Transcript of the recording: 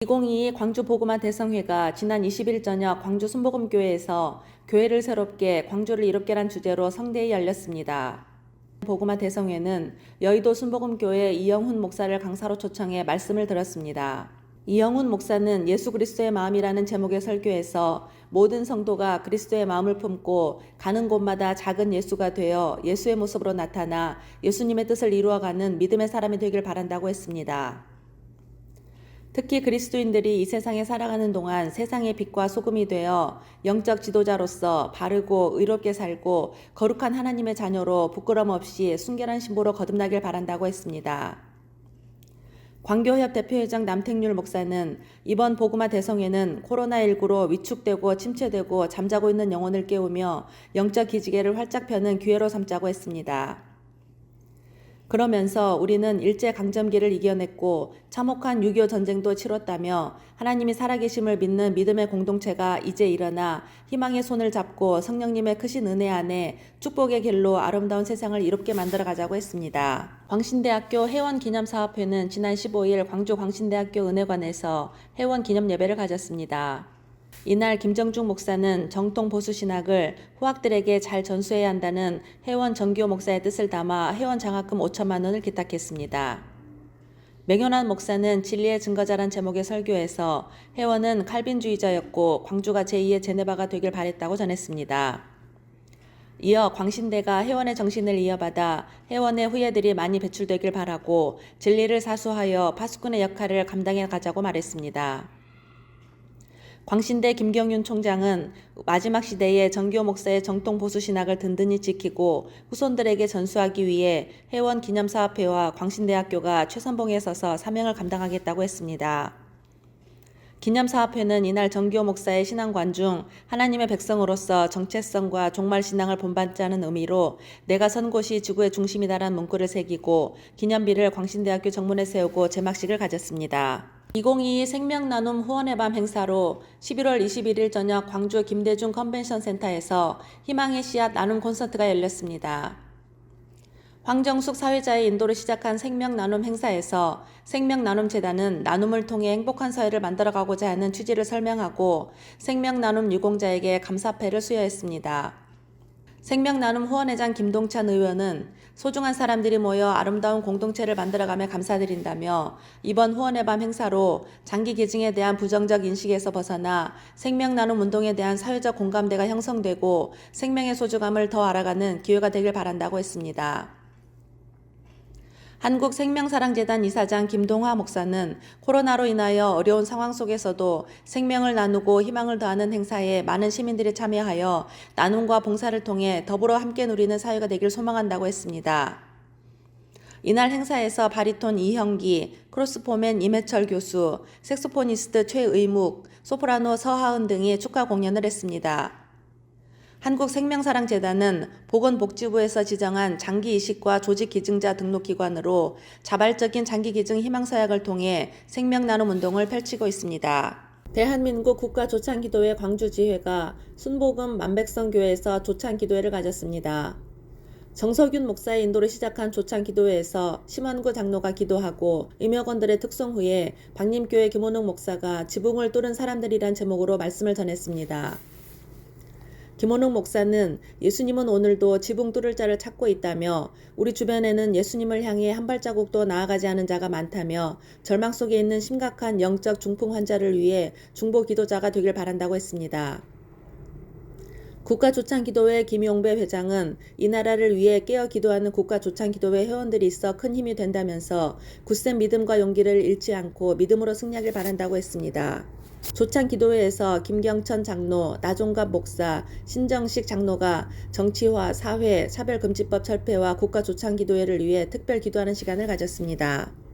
2022 광주 복음화 대성회가 지난 20일 저녁 광주 순복음교회에서 교회를 새롭게 광주를 이롭게란 주제로 성대히 열렸습니다. 복음화 대성회는 여의도 순복음교회 이영훈 목사를 강사로 초청해 말씀을 들었습니다. 이영훈 목사는 예수 그리스도의 마음이라는 제목의 설교에서 모든 성도가 그리스도의 마음을 품고 가는 곳마다 작은 예수가 되어 예수의 모습으로 나타나 예수님의 뜻을 이루어가는 믿음의 사람이 되길 바란다고 했습니다. 특히 그리스도인들이 이 세상에 살아가는 동안 세상의 빛과 소금이 되어 영적 지도자로서 바르고 의롭게 살고 거룩한 하나님의 자녀로 부끄럼 없이 순결한 신부로 거듭나길 바란다고 했습니다. 광교협 대표회장 남택률 목사는 이번 복음화 대성회는 코로나19로 위축되고 침체되고 잠자고 있는 영혼을 깨우며 영적 기지개를 활짝 펴는 기회로 삼자고 했습니다. 그러면서 우리는 일제강점기를 이겨냈고 참혹한 6.25 전쟁도 치렀다며 하나님이 살아계심을 믿는 믿음의 공동체가 이제 일어나 희망의 손을 잡고 성령님의 크신 은혜 안에 축복의 길로 아름다운 세상을 이롭게 만들어가자고 했습니다. 광신대학교 회원기념사업회는 지난 15일 광주 광신대학교 은혜관에서 회원기념 예배를 가졌습니다. 이날 김정중 목사는 정통 보수 신학을 후학들에게 잘 전수해야 한다는 회원 정기호 목사의 뜻을 담아 회원 장학금 5천만 원을 기탁했습니다. 맹현환 목사는 진리의 증거자란 제목의 설교에서 회원은 칼빈주의자였고 광주가 제2의 제네바가 되길 바랬다고 전했습니다. 이어 광신대가 회원의 정신을 이어받아 회원의 후예들이 많이 배출되길 바라고 진리를 사수하여 파수꾼의 역할을 감당해 가자고 말했습니다. 광신대 김경윤 총장은 마지막 시대에 정기호 목사의 정통 보수 신학을 든든히 지키고 후손들에게 전수하기 위해 회원 기념사업회와 광신대학교가 최선봉에 서서 사명을 감당하겠다고 했습니다. 기념사업회는 이날 정기호 목사의 신앙관 중 하나님의 백성으로서 정체성과 종말신앙을 본받자는 의미로 내가 선 곳이 지구의 중심이다라는 문구를 새기고 기념비를 광신대학교 정문에 세우고 제막식을 가졌습니다. 2022 생명나눔 후원의 밤 행사로 11월 21일 저녁 광주 김대중 컨벤션 센터에서 희망의 씨앗 나눔 콘서트가 열렸습니다. 황정숙 사회자의 인도로 시작한 생명나눔 행사에서 생명나눔재단은 나눔을 통해 행복한 사회를 만들어가고자 하는 취지를 설명하고 생명나눔 유공자에게 감사패를 수여했습니다. 생명나눔 후원회장 김동찬 의원은 소중한 사람들이 모여 아름다운 공동체를 만들어가며 감사드린다며 이번 후원의 밤 행사로 장기 기증에 대한 부정적 인식에서 벗어나 생명나눔 운동에 대한 사회적 공감대가 형성되고 생명의 소중함을 더 알아가는 기회가 되길 바란다고 했습니다. 한국생명사랑재단 이사장 김동화 목사는 코로나로 인하여 어려운 상황 속에서도 생명을 나누고 희망을 더하는 행사에 많은 시민들이 참여하여 나눔과 봉사를 통해 더불어 함께 누리는 사회가 되길 소망한다고 했습니다. 이날 행사에서 바리톤 이형기, 크로스포맨 임해철 교수, 색소포니스트 최의묵, 소프라노 서하은 등이 축하 공연을 했습니다. 한국생명사랑재단은 보건복지부에서 지정한 장기이식과 조직기증자 등록기관으로 자발적인 장기기증 희망서약을 통해 생명나눔 운동을 펼치고 있습니다. 대한민국 국가조창기도회 광주지회가 순복음 만백성교회에서 조창기도회를 가졌습니다. 정석윤 목사의 인도로 시작한 조창기도회에서 심원구 장로가 기도하고 임역원들의 특송 후에 박림교회 김원웅 목사가 지붕을 뚫은 사람들이란 제목으로 말씀을 전했습니다. 김원웅 목사는 예수님은 오늘도 지붕 뚫을 자를 찾고 있다며 우리 주변에는 예수님을 향해 한 발자국도 나아가지 않은 자가 많다며 절망 속에 있는 심각한 영적 중풍 환자를 위해 중보 기도자가 되길 바란다고 했습니다. 국가조창기도회 김용배 회장은 이 나라를 위해 깨어 기도하는 국가조창기도회 회원들이 있어 큰 힘이 된다면서 굳센 믿음과 용기를 잃지 않고 믿음으로 승리하길 바란다고 했습니다. 조창기도회에서 김경천 장로, 나종갑 목사, 신정식 장로가 정치화, 사회, 차별금지법 철폐와 국가조창기도회를 위해 특별 기도하는 시간을 가졌습니다.